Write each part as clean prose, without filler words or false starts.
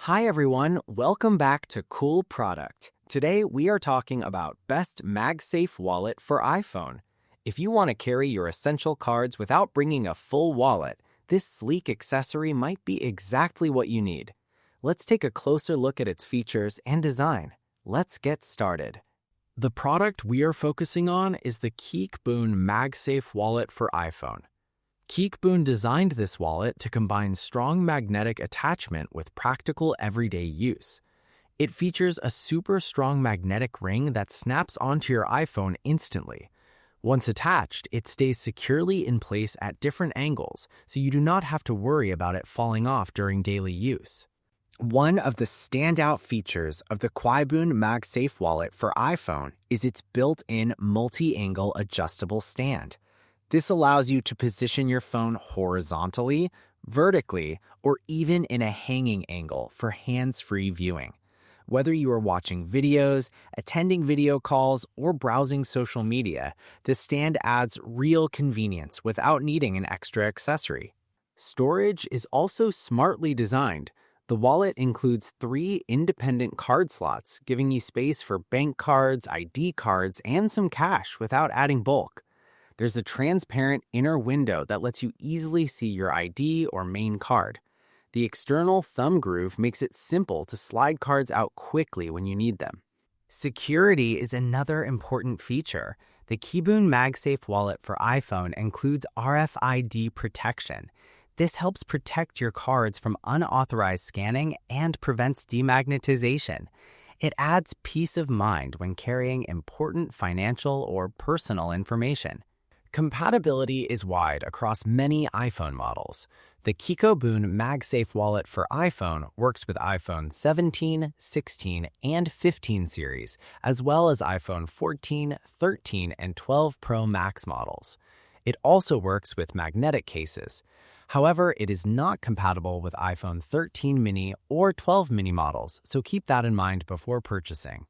Hi everyone, welcome back to Cool Product. Today we are talking about best MagSafe wallet for iPhone. If you want to carry your essential cards without bringing a full wallet, this sleek accessory might be exactly what you need. Let's take a closer look at its features and design. Let's get started. The product we are focusing on is the Boon MagSafe Wallet for iPhone. Boon designed this wallet to combine strong magnetic attachment with practical everyday use. It features a super strong magnetic ring that snaps onto your iPhone instantly. Once attached, it stays securely in place at different angles, so you do not have to worry about it falling off during daily use. One of the standout features of the Boon MagSafe Wallet for iPhone is its built-in multi-angle adjustable stand. This allows you to position your phone horizontally, vertically, or even in a hanging angle for hands-free viewing. Whether you are watching videos, attending video calls, or browsing social media, the stand adds real convenience without needing an extra accessory. Storage is also smartly designed. The wallet includes 3 independent card slots, giving you space for bank cards, ID cards, and some cash without adding bulk. There's a transparent inner window that lets you easily see your ID or main card. The external thumb groove makes it simple to slide cards out quickly when you need them. Security is another important feature. The Boon MagSafe Wallet for iPhone includes RFID protection. This helps protect your cards from unauthorized scanning and prevents demagnetization. It adds peace of mind when carrying important financial or personal information. Compatibility is wide across many iPhone models. The Boon MagSafe Wallet for iPhone works with iPhone 17, 16, and 15 series, as well as iPhone 14, 13, and 12 Pro Max models. It also works with magnetic cases. However, it is not compatible with iPhone 13 mini or 12 mini models, so keep that in mind before purchasing.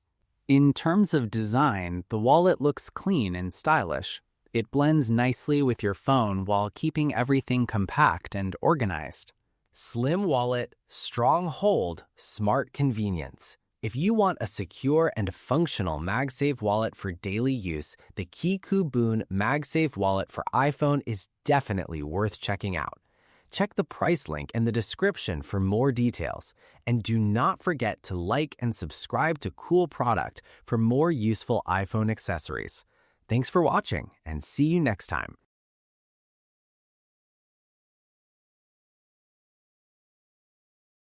In terms of design, the wallet looks clean and stylish. It blends nicely with your phone while keeping everything compact and organized. Slim wallet, strong hold, smart convenience. If you want a secure and functional MagSafe wallet for daily use, the Boon MagSafe Wallet for iPhone is definitely worth checking out. Check the price link in the description for more details. And do not forget to like and subscribe to Cool Product for more useful iPhone accessories. Thanks for watching, and see you next time.